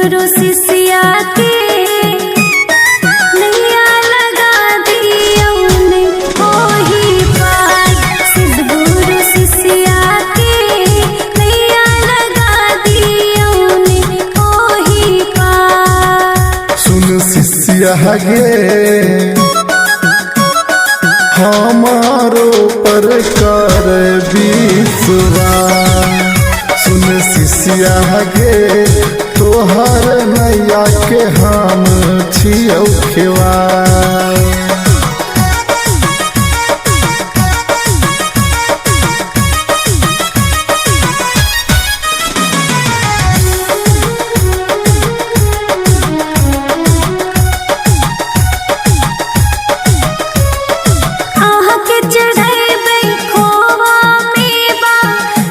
गुरु शिष्या के नैया लगा दियो ने ओही पार। सिद्ध गुरु शिष्या के नैया लगा दियो ने ओही पार। सुन शिष्या गे हमारो पर कर विश्वास। सुन शिष्या गे तोहर नैया के हम छियौ खेवार।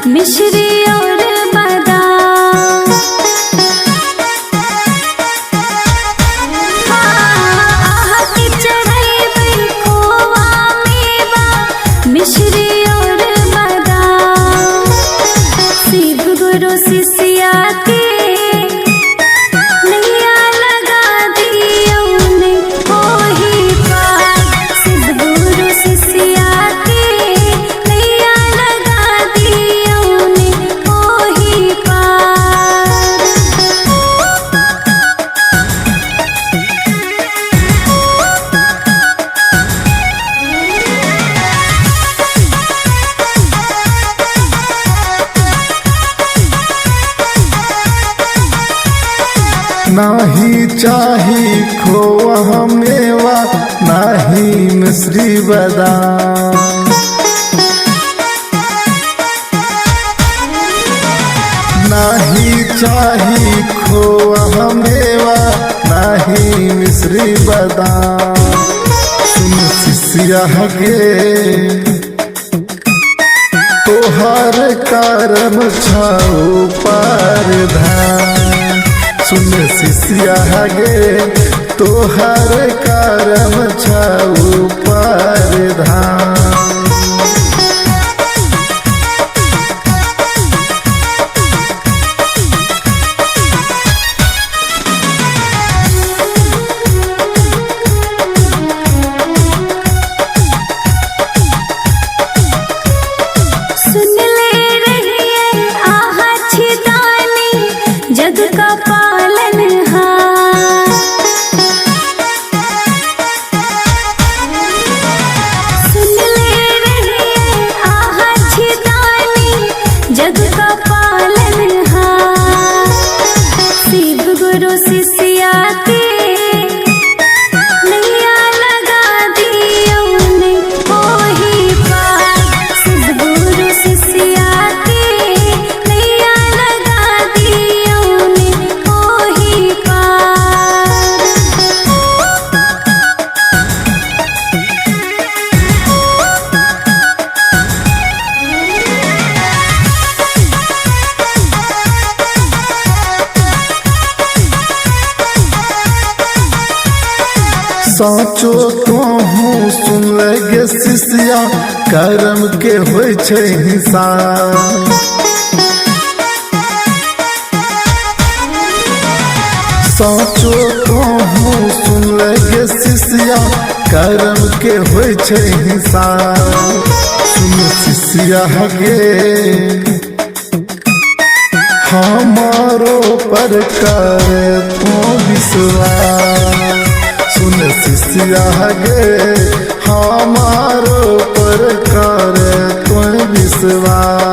मिश्री और बादाम आहा की चढ़ाई खोवा मेवा मिश्री और बादाम। शिव गुरु शिष्या के नैया लगा दियो ने ओही पार। शिव गुरु शिष्या के नैया लगा दियो ने ओही पार। नाही चाही खोवा मेवा नाही मिश्री बादाम। नाही चाही खोवा मेवा नाही मिश्री बादाम। सुन शिष्या गे तोहर करम छाओ पर धाम। सुन शिष्या गे तोहर करम छाओ पर धाम। सुन ले रहिए आहा छिदानी जग का पालनहार। सुन ले रहिए आहा छिदानी जग का पालनहार। शिव गुरु शिष्या के नैया लगा दियो ने ओही पार। शिव गुरु शिष्या के नैया लगा दियो ने ओही पार। साचो तोहू सुन लगे शिष्या कर्म के होय छै हिसाब। साचो तोहू सुन लगे शिष्या कर्म के होय छै हिसाब। सुन शिष्या गे हमारो पर कर तू विश्वास। सुन शिष्या गे हमारो पर कर तू विश्वास।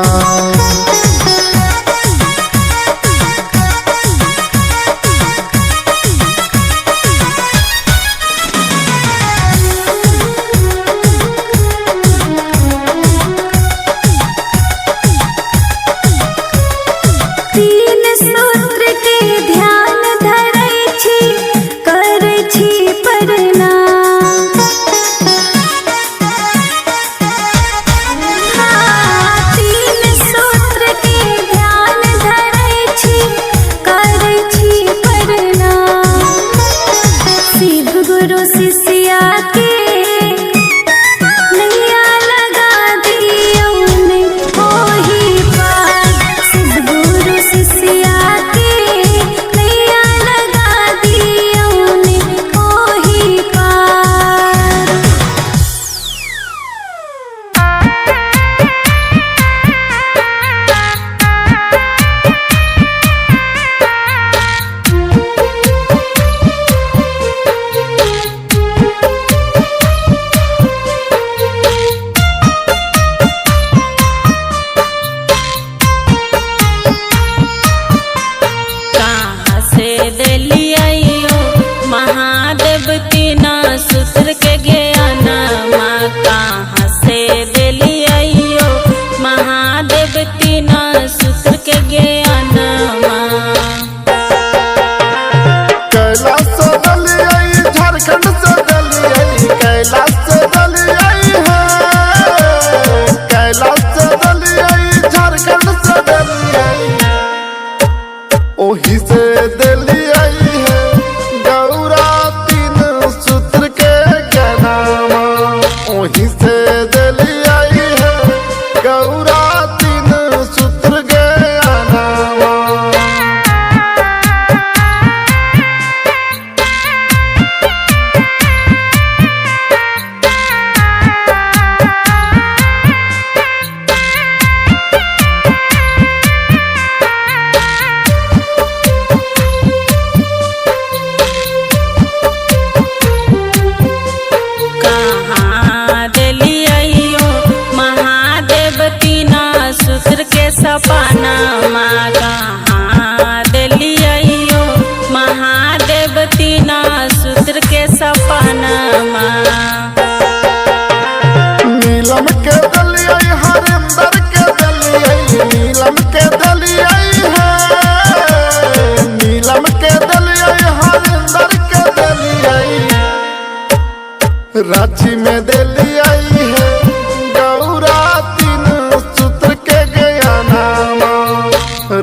तीन सूत्र के ध्यान धरै छी करै छी प्रणाम। तीन सूत्र सूत्र के ज्ञाना माँ कहाँ से दिली आइयो महादेव तीना सूत्र के ज्ञाना माँ। कैलाश से दिली आई झारखंड से दिली आई कैलाश से दिली आई है कैलाश से दिली आई झारखंड से दिली आई ओही से दिली आई है गौरा तीन सूत्र के ज्ञानमा ओही से दिली आई है गौरा तीन सूत्र के ज्ञानमा। कहाँ दिली आइयो महादेव तीना सूत्र के सपना माँ कहाँ दिली आइयो महादेव तीना सूत्र के सपना माँ। नीलम के दिली आई हरिंदर के दिली आई नीलम के दिली आई है नीलम के दिली आई हरिंदर के दिली आई रांची में दिली आई है गौरा तीन सूत्र के ज्ञानमा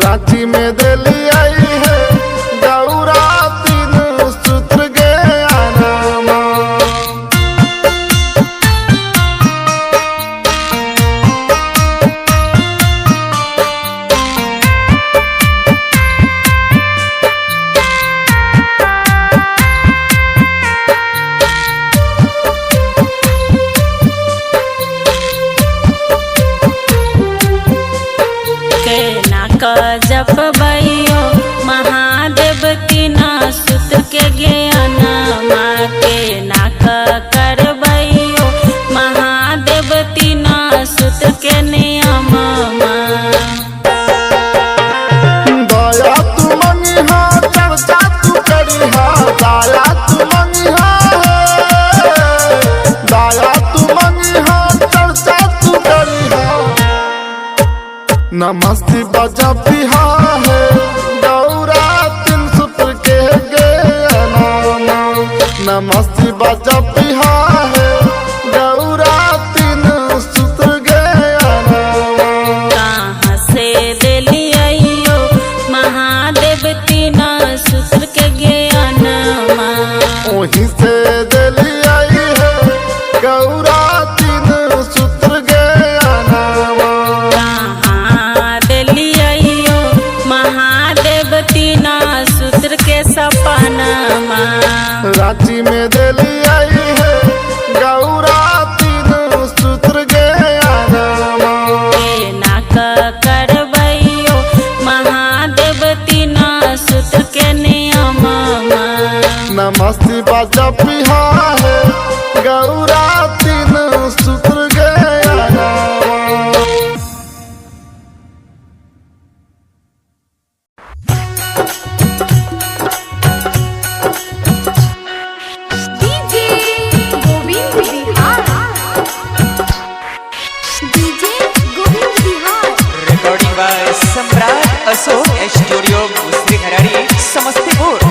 रांची में दिली आई है गौरा तीन सूत्र के ज्ञानमा। केना क जप बइयो महादेव तीना सूत्र के ज्ञाना माँ केना क करबइयो महादेव तीना सूत्र के नियम माँ। दया तू मंगिहा चर्चा तू करिहा दया तू मंगिहा दया तू मंगिहा चर्चा तू करिहा नमस्ते बजा पिहा है गौरा तीन सूत्र के ज्ञानमा नमस्ते बजा पिहा है गौरा तीन सूत्र के ज्ञानमा। कहाँ से दिली आइयो महादेव तीना सूत्र के ज्ञाना माँ। ओही से दिली आई है गौरा तीन सूत्र के ज्ञानमा कहाँ दिली आइयो महादेव तीना सूत्र के सपना माँ। रांची में दिली आई है गौरा तीन सूत्र के ज्ञानमा केना क करबइयो महादेव तीना सूत्र के नियम माँ। नमस्ते बाजा पिहा है गौरा तीन सूत्र के ज्ञानमा। DJ Govind Bihar DJ Govind Bihar recording by Samrat Ashok studio Musari घराड़ी समस्तीपुर।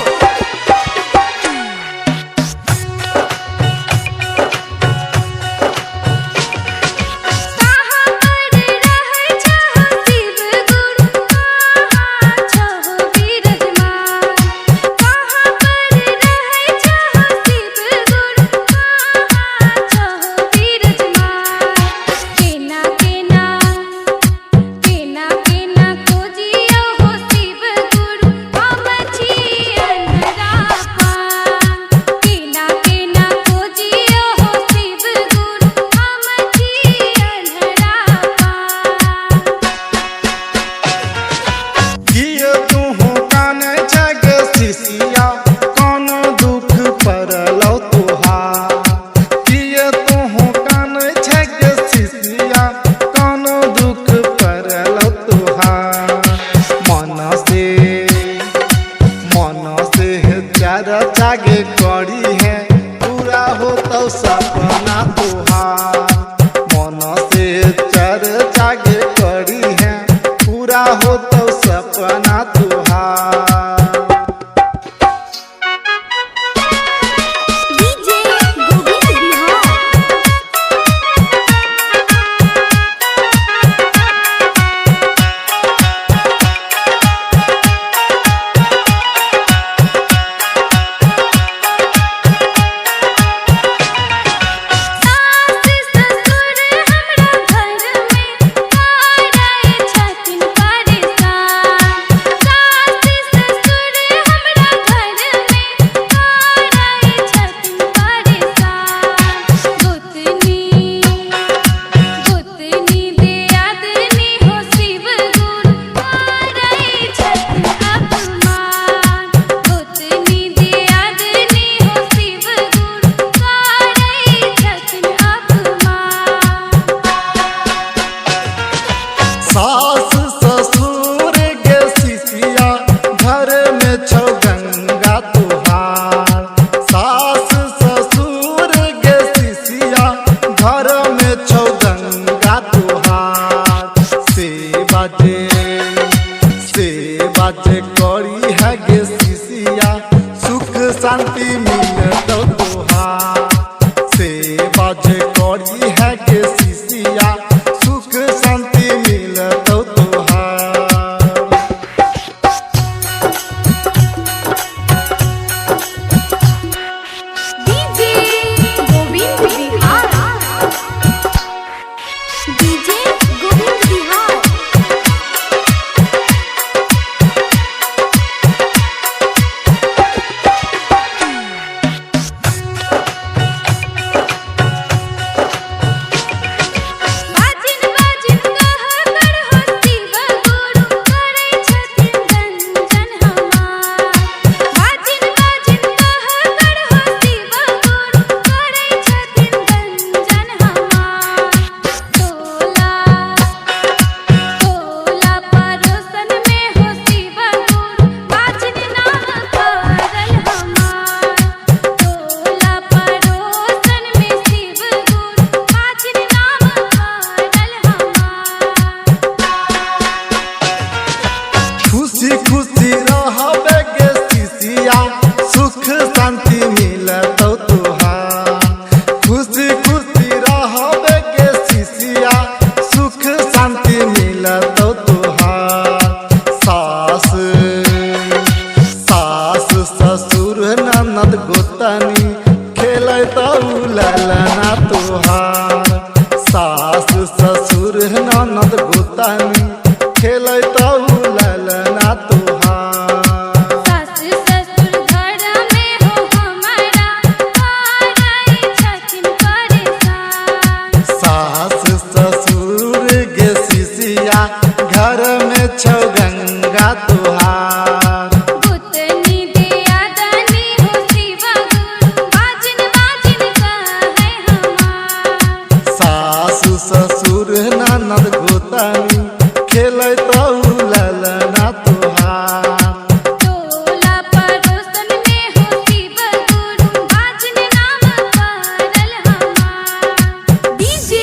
जागे करी है पूरा हो बाजे करी है गे शिशिया सुख शांति मिलत तोहार सेवा जे करी है गे शिशिया सुख शांति मिलत तोहार। डीजे गोविंद बिहार डीजे गोविंद बिहार बाजिन बाजिन कह कर होती बगुरु करे छथिन गंजन हमार बाजिन बाजिन कह कर होती बगुरु करे छथिन गंजन हमार तोला तोला परोसन में होती बगुरु बाजिन नाम करल हमार तोला परोसन में शिव गुरु बाजिन नाम करल हमार। खुशी खुशी रहबे गे शिशिया सुख शांति मिलत तोहार खुशी खुशी रहबे गे शिशिया सुख शांति मिलत तोहार। सास सास ससुर ननद गोतनी खेलत ललना तोहार सास ससुर ननद गोतनी खेलत ललना तोहार। सास ससुर घर में हो हमारा करई छथिन परेशान सास ससुर गे शिशिया घर में छौ गंगा तोहार गुतनी दिया दनी हो शिव गुरु बाजिन बाजिन कहे हमार सास ससुर ननद गोतनी खेलत ललना तोहार। तोला परोसन में हो शिव गुरु बाजिन नाम करल हमार। डीजे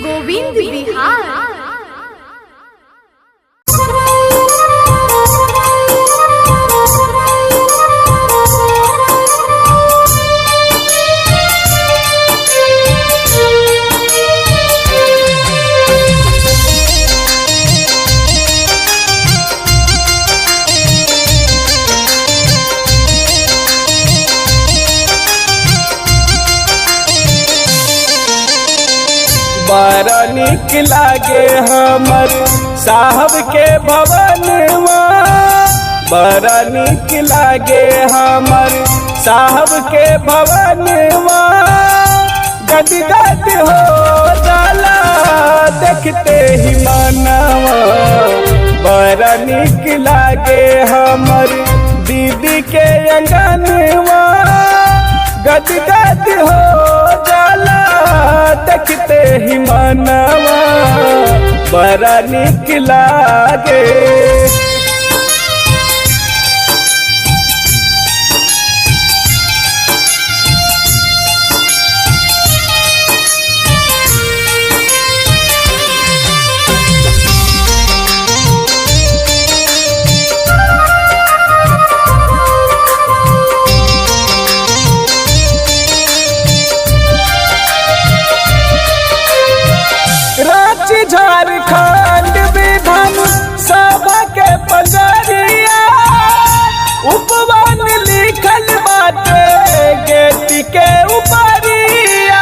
गोविंद बिहार बड़ा निक लागे हमर साहब के भवनवा बड़ा निक लागे हमर साहब के भवनवा गद गद हो जाला देखते ही मनवा बड़ा निक लागे हमर दीदी के अंगनवा गद गद हो जाला देखते ही मनवा बड़ा निक लागे। रांची झारखंड विधान सभा के पंजरिया उपवन लिखल बाटे गेट के उपरिया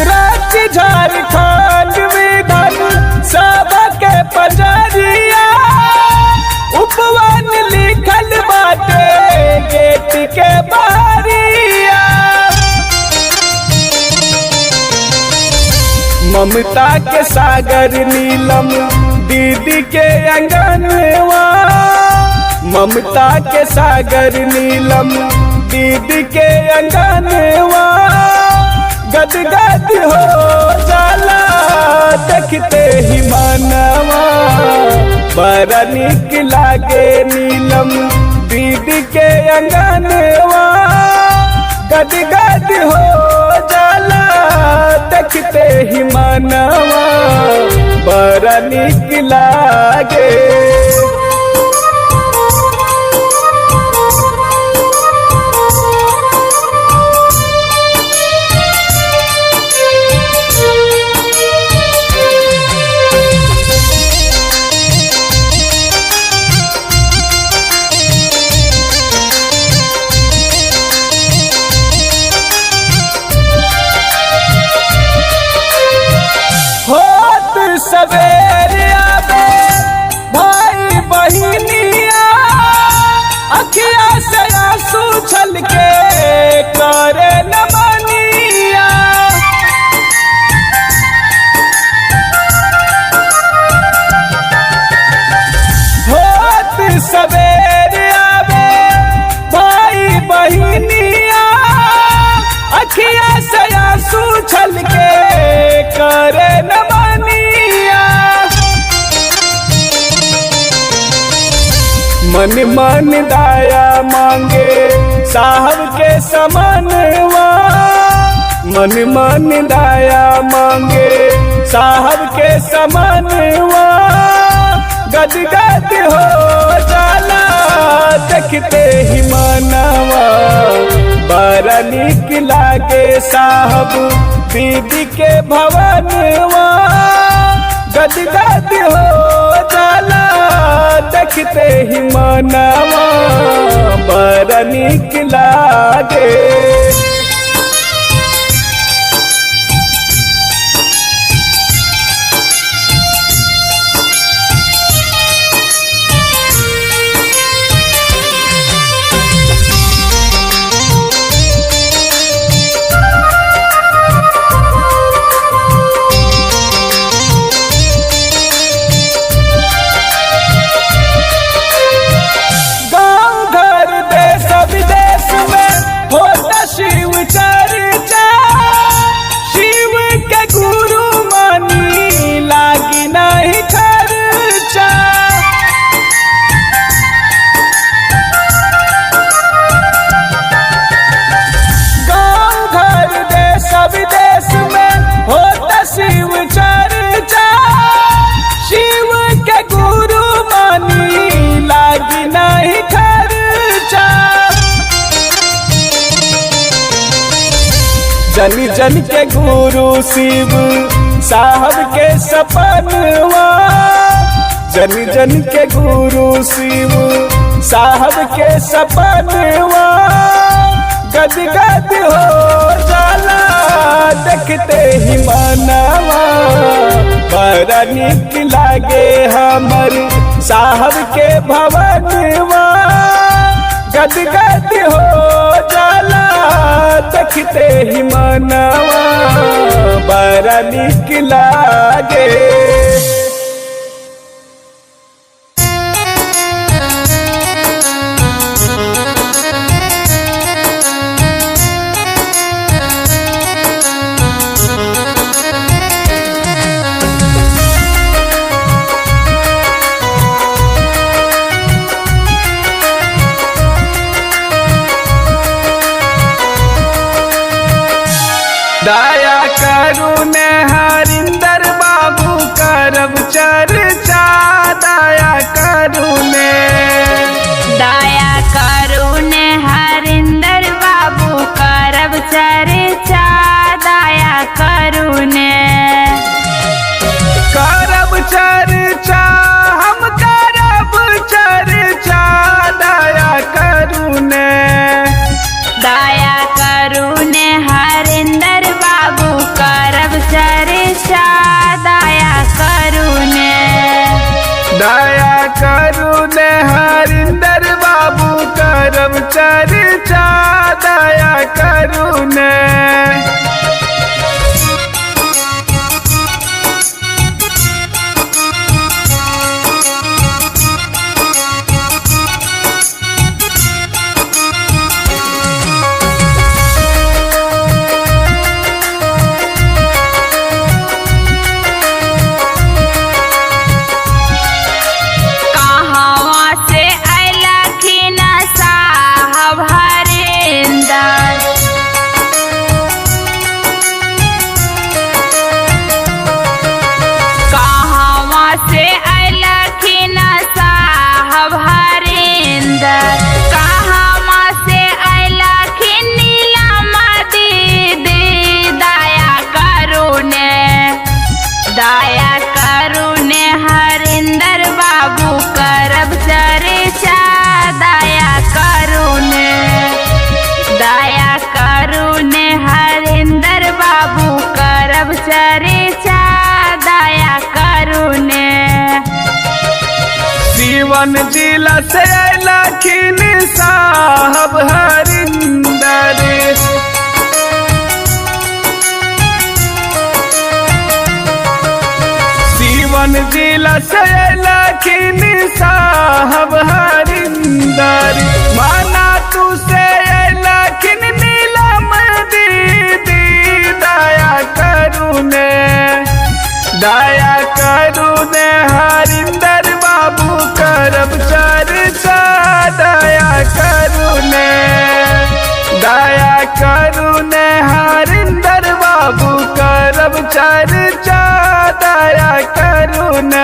रांची झारखंड विधान सभा के पंजरिया उपवन लिखल बाटे गेट के बाहरिया ममता के सागर नीलम दीदी के अंगनवा ममता के सागर नीलम दीदी के अंगनवा गद गद हो जाला देखते ही मनवा बड़ा निक लागे नीलम दीदी के अंगनवा गद गद हो जाला देखते ही मनवा बड़ा निक लागे। सवेरे आवे भाई बहिनिया अखिया से आंसू छलके करे नमनिया। होत सवेरे आवे भाई बहिनिया अखिया से आंसू छलके करे नमनिया। मन मन दाया मांगे साहब के समनवा, मन मन दाया मांगे साहब के समनवा। गद गद हो जाला देखते ही मनवा बड़ा निक लागे साहब दीदी के भवनवा। गद गद हो जाला देखते ही मनवा बड़ा निक लागे। शिव चर्चा शिव के गुरु मानी लागी नहीं खर्चा। गाँव घर देश विदेश में होता शिव चर्चा शिव के गुरु मानी लागी नहीं खर्चा। जन जन के गुरु शिव साहब के सपनवा, जन जन के गुरु शिव साहब के सपनवा। गद गद हो जाला देखते ही मनवा बड़ा निक लागे हमर साहब के भवनवा। गद गद हो जाला देखते ही मनवा बड़ा निक लागे। दया करुणे हरिंदर बाबू करब चर्चा। दया करुणे दया करुणे हरिंदर बाबू करब चर्चा। दया करुणे करब चर्चा हम करब चर्चा। दया करुणे दया करुणे हरिंदर बाबू करब चर्चा। दया करुणे दया करुणे हरिंदर बाबू करब चर्चा। दया करुणे दया करुणे हरिंदर बाबू करब चर्चा दया करुणे हरिंदर बाबू करब चर्चा दया करुणे सीवन जिला से लखीन साहब हरिंदर सीवन जिला से लखीन साहब हरिंदर माना तू से लखीन नीलम दीदी दया करुणे हरिंदर बाबू करब चर्चा दया करुणे हरिंदर बाबू करब चर्चा दया करुणे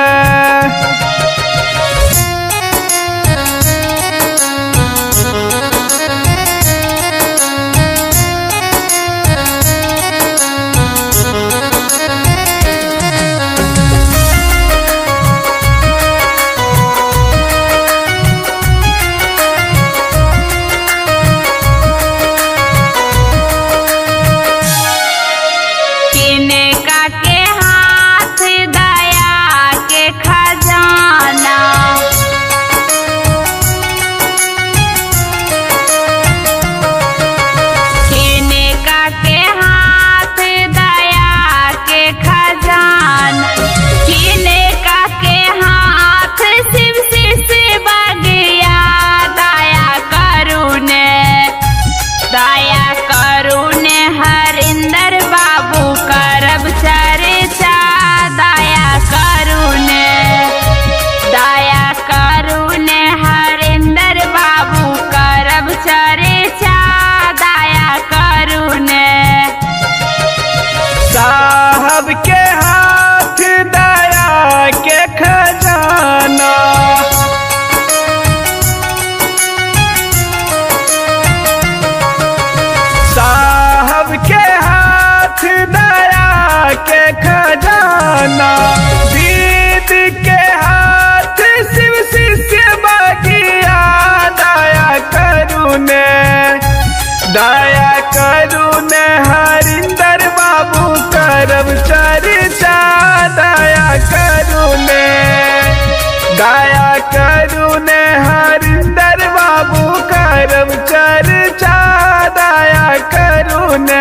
हरिंदर बाबू करब चर्चा दया करुणे हरिंदर बाबू करब चर्चा दया करुणे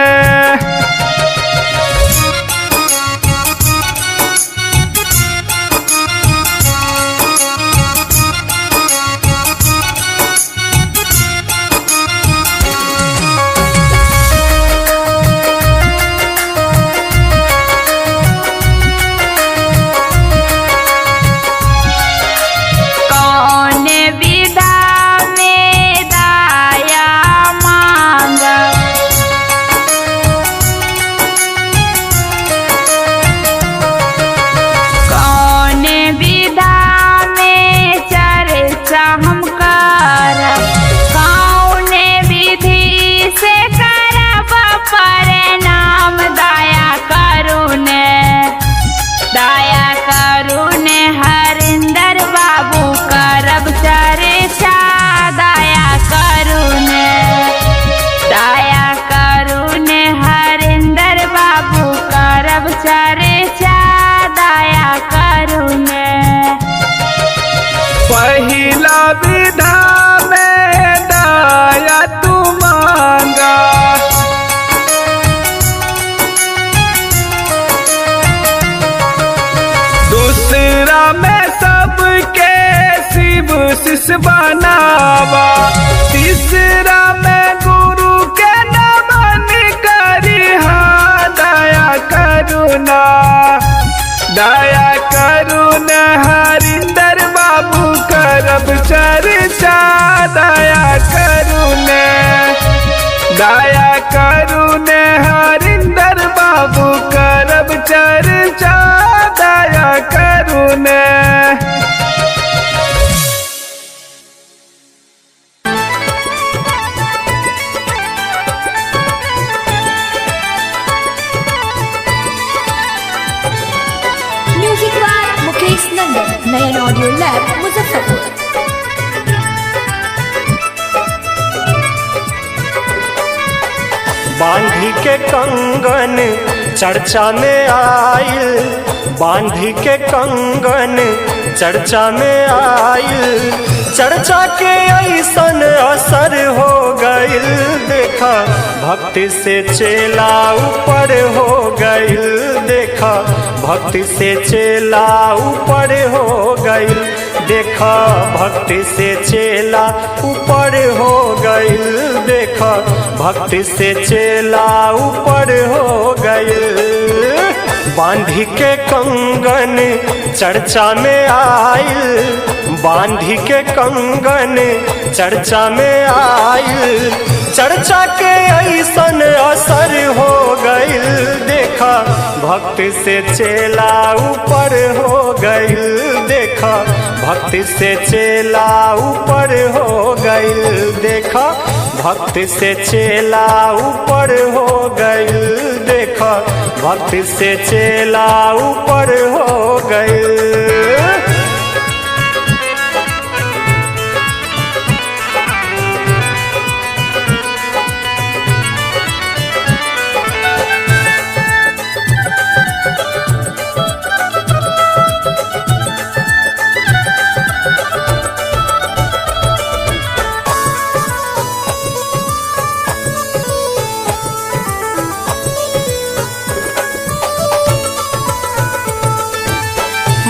चर्चा दया करुणे पहिला विधा में दया तू मांगा दूसरा में सबके शिव शिष्य बनावा तीसरा में गुरु के नमन करिहा दया करुणा हरिंदर बाबू करब चर्चा दया करुणे हरिंदर बाबू करब चर्चा दया करुणे लंदन, नयन ऑडियो लैब मुजफ्फरपुर। बांधी के कंगन चर्चा में आइल, बांधी के कंगन चर्चा में आइल, चर्चा के ऐसन असर हो गइल, देखा भक्ति से चेला ऊपर हो गइल, देखा भक्ति से चेला ऊपर हो गइल, देखा भक्ति से चेला ऊपर हो गइल, देखा भक्ति से चेला ऊपर हो गइल। बांधी के कंगन चर्चा में आइल, बांधी के कंगन चर्चा में आइल, चर्चा के ऐसन असर हो गइल, देखा भक्ति से चेला ऊपर हो गइल, देखा भक्ति से चेला ऊपर हो गइल, देखा भक्ति से चेला ऊपर हो गइल, देखा भक्ति से चेला ऊपर हो गइल।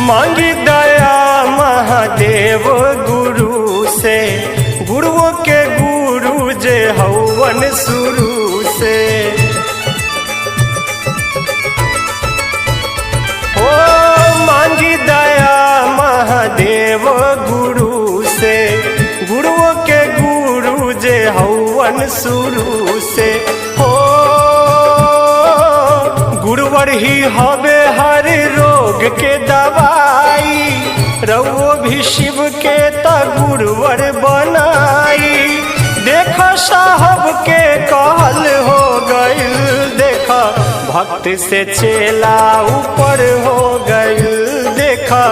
मांगी दया महादेव गुरु से, गुरुओं के गुरु जे हवन शुरू से, ओ मांगी दया महादेव गुरु से, गुरुओं के गुरु जे हवन शुरू से, हो गुरुवर ही हवे हर रोग के दवाई, रवो भी शिव के त गुरुवर बनाई, देखा साहब के कहल हो गइल, देखा भक्ति से चेला ऊपर हो गइल, देखा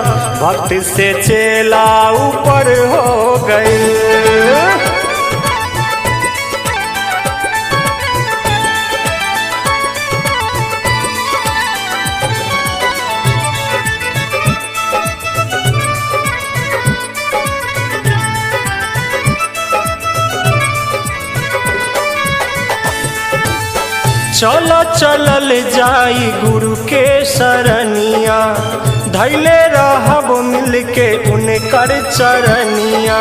भक्ति से चेला ऊपर हो गइल। चल चलल जाई गुरु के शरणिया, धैले रहब मिल के उनकर चरनिया,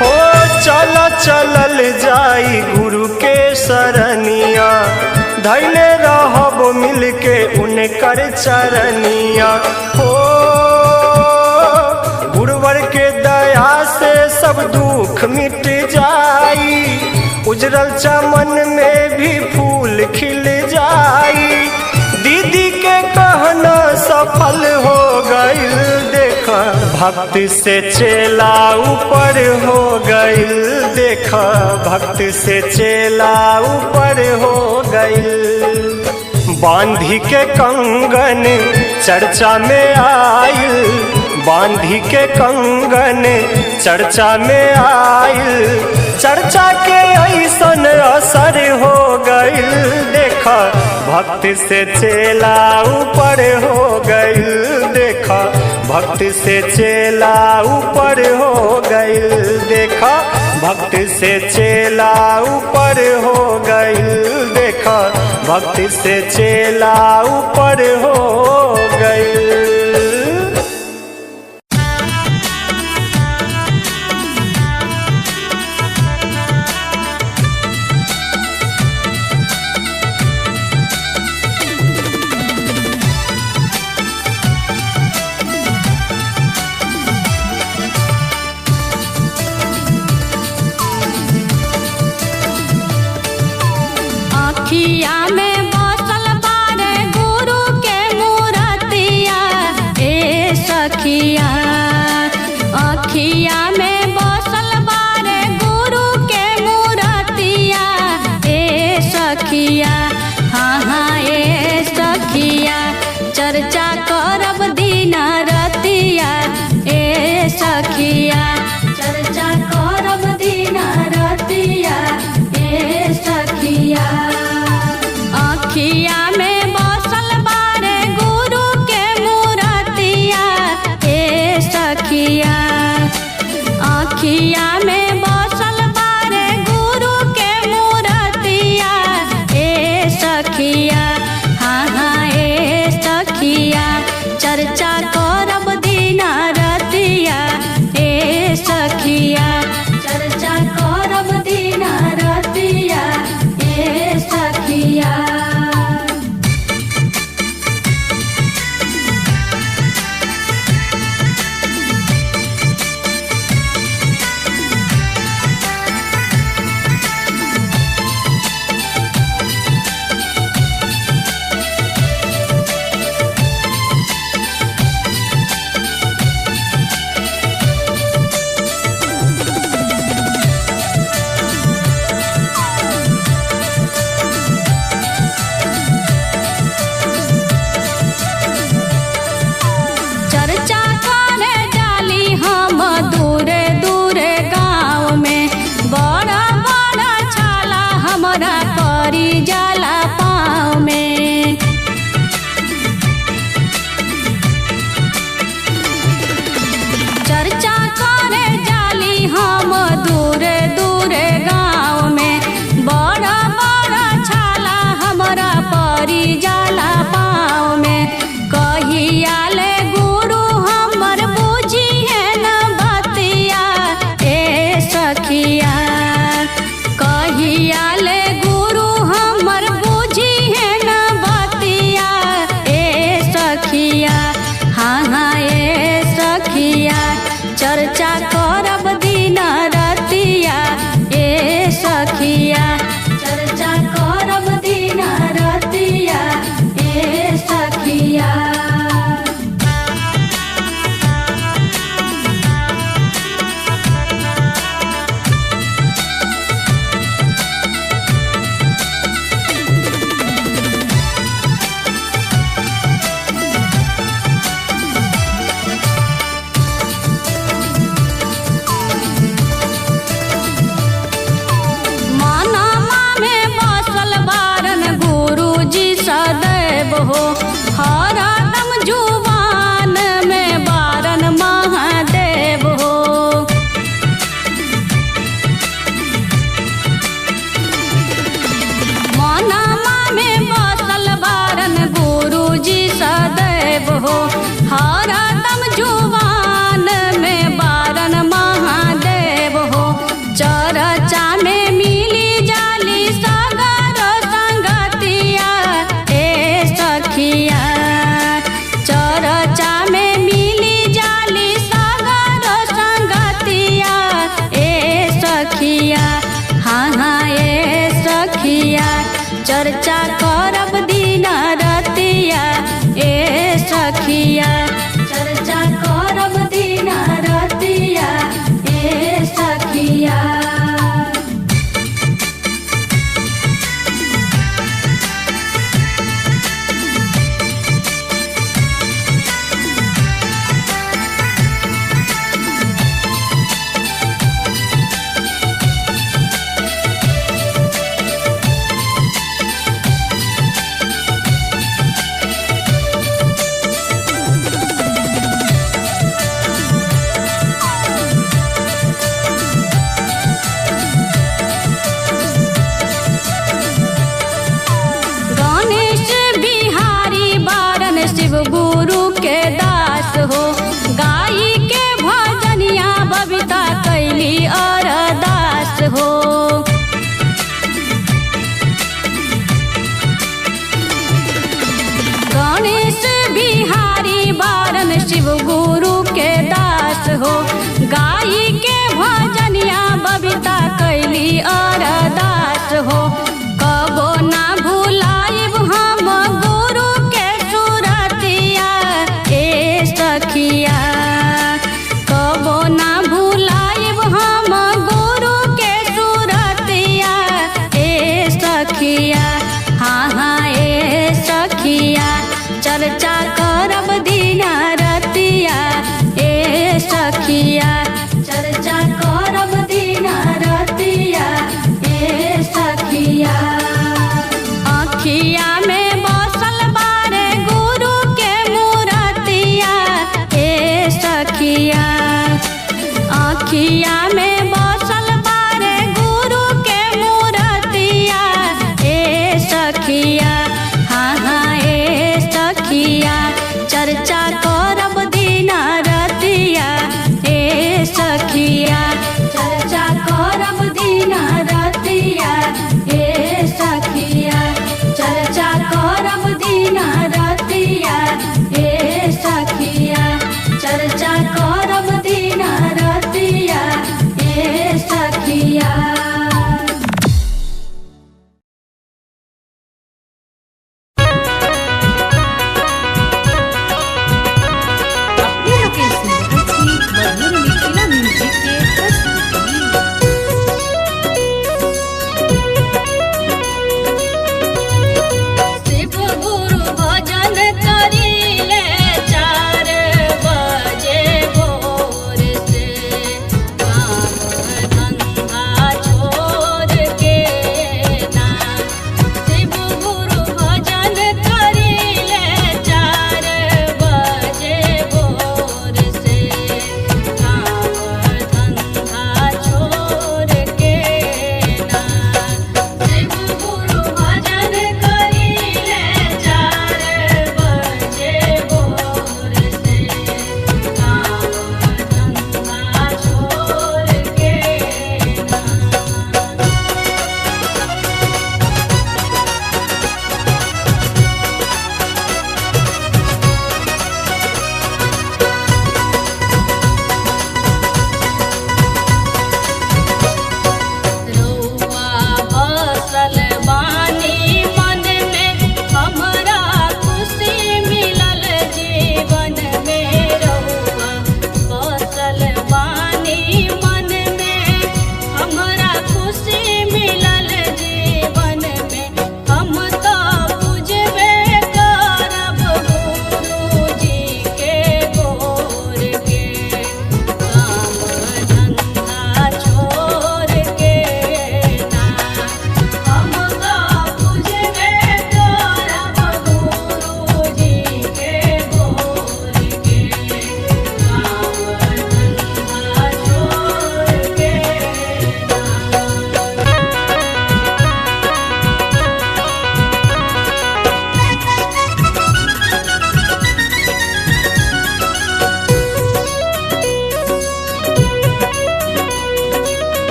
हो चल चलल जाई गुरु के शरणिया, धैले रहब मिल के उनकर चरनिया, हो गुरुवर के दया से सब दुख मिट जाई, उजरल चमन में भी फूल खिल जाई, दीदी के कहना सफल हो गइल, देखा भक्ति से चेला ऊपर हो गइल, देखा भक्ति से चेला ऊपर हो गइल। बांधी के कंगन चर्चा में आइल, बांधी के कंगन चर्चा में आइल, चर्चा के ऐसन असर हो गइल, देखा भक्ति से चेला ऊपर हो गइल, देखा भक्ति से चेला ऊपर हो गइल, देखा भक्ति से चेला ऊपर हो गइल, देखा भक्ति से चेला ऊपर हो गइल। अखिया में बसल बारे गुरु के मूरतिया, ए सखिया अखिया में बसल बारे गुरु के मूरतिया, ए सखिया हाँ हाँ ए सखिया। आँखिया में बसल बारे गुरु के मूरतिया ए सखिया। आँखिया में बसल बारे गुरु के मूरतिया ए सखिया। हाँ हाँ ए सखिया चर्चा करब दिन रतिया ए सखिया। चर्चा करब दिन रतिया ए सखिया। चर्चा करे जाली हम दूरे दूरे गाँव में। बड़ा बड़ा छाला हमरा परी जाला पाँव में। चर्चा करे जाली हम दूरे दूरे गाँव में। बड़ा बड़ा छाला हमरा परी जाला पाँव में। कहिया ले गुरु हमर बुझी है न बतिया ए सखिया। कहिया ले गुरु हमर बुझी है न बतिया ए सखिया। हाँ हाँ ए सखिया चर्चा करब दिन रतिया ए सखिया। चर्चा करब दिन रतिया ए सखिया। मानमा में बसल बारन गुरुजी सदैव हो। हरदम जुबान में बारन महादेव हो। मानमा में बसल बारन गुरुजी सदैव हो। हरदम जुबान में बारन महादेव हो। चर्चा में मिली जाली सगर संगतिया ए सखिया। चर्चा में मिली जाली सगर संगतिया ए सखिया। हाँ हाँ ए सखिया चर्चा करब दिन रतिया ए सखिया। चर्चा करब दिन रतिया ए सखिया। गणेश बिहारी बारन शिव गुरु के दास हो। गाई के भजनिया बबीता कैली अरदास हो। गणेश बिहारी बारन शिव गुरु के दास हो। गाई के भजनिया बबीता कैली अरदास हो। कबो ना भुलाइब हम गुरु के सुरतिया ए सखिया। कबो ना भुलाइब हम गुरु के सुरतिया ए सखिया। हाँ हाँ ए सखिया चर्चा करब दिन रतिया ए सखिया। चर्चा करब दिन रतिया ए सखिया। आँखिया में बसल बारे गुरु के मूर्तिया ए सखिया। आँखिया में बसल बारे गुरु के मूर्तिया ए सखिया। हाँ हाँ ए सखिया चर्चा करब दिन रतिया ए सखिया। चर्चा करब दिन रतिया ए सखिया। चर्चा करब दिन रतिया ए सखिया। चर्चा करब दिन रतिया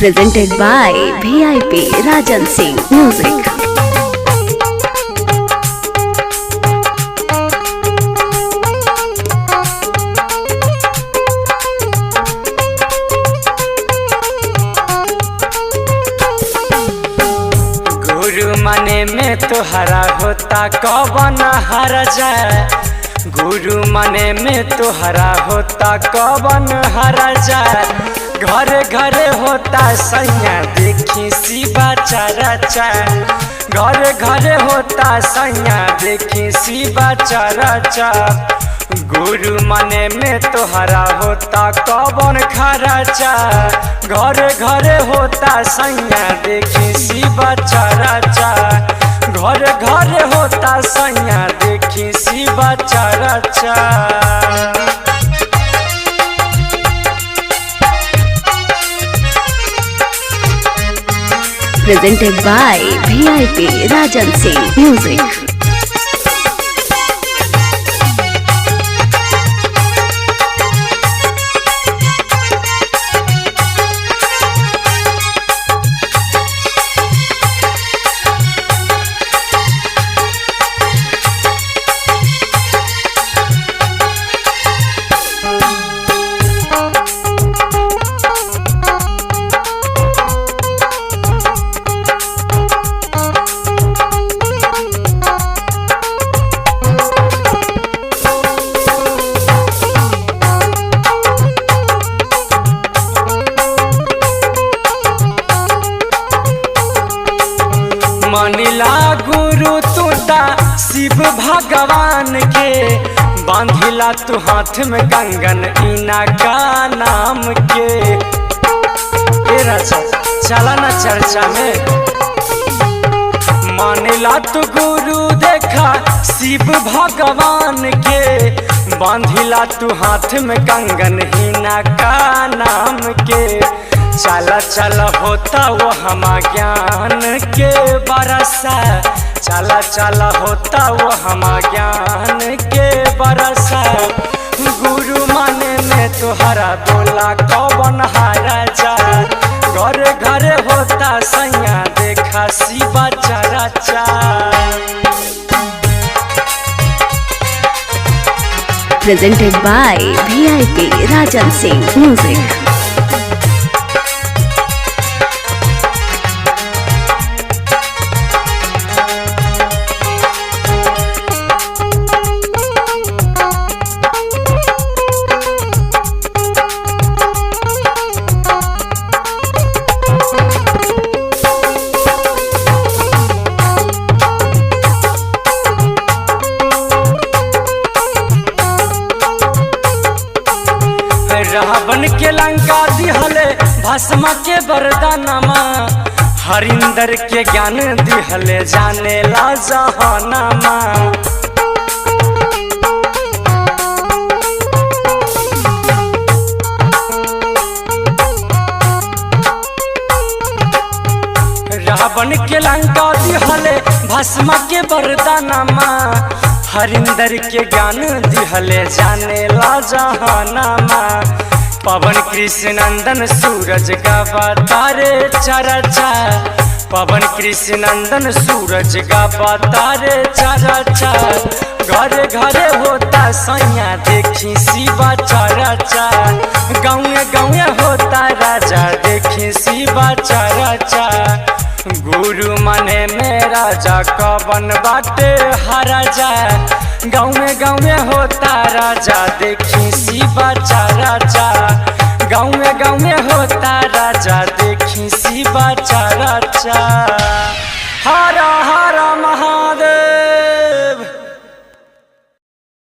Presented by VIP Rajan Singh Music. गुरु मने में तोहरा होता कवन हर जाए, गुरु मने में तोहरा होता कवन हर जाए। घरे घरे होता सैया देखी शिवा चरचा, घरे घरे होता सैया देखी शिवा चरचा। गुरु मने में तोहरा होता कवन खर्चा, घरे घरे होता सैया देखी शिवा चरचा, घरे घरे होता सैया देखी शिवा चरचा। Presented by VIP Rajan Singh Music. Manila गुरु तुता शिव भगवान के, बांधिला तू हाथ में कंगन इना का नाम के। चला ना चर्चा में, मानिला तू गुरु देखा शिव भगवान के, बांधिला तू हाथ में कंगन हिना का नाम के। चला चला होता वो हमा ज्ञान के बरसा, चला चला होता वो हमा ज्ञान के बरसा। गुरु माने में तोहरा बोला कवन हारा जा, घरे घरे होता सैया देखा शिवा चरचा। Presented by VIP Rajan Singh Music. Ravan के लंका दिहले भस्म के वरदानमा, हरिंदर के ज्ञान दिहले जाने ला जहानमा। रावण के लंका दिहले भस्म के वरदानमा, हरिंदर के ज्ञान दिहले जाने ला जहानमा। पवन कृष्ण नंदन सूरज गावा तारे चरचा, पवन कृष्ण नंदन सूरज गावा तारे चरचा। घरे घरे होता सैया देखी शिवा चरचा, गाँव गाँव होता राजा देखी शिवा चरचा। गुरु मने में राजा कवन बाटे हराजा, गाँव गाँव होता राजा देखी शिवा चरचा, गाँव गाँव होता राजा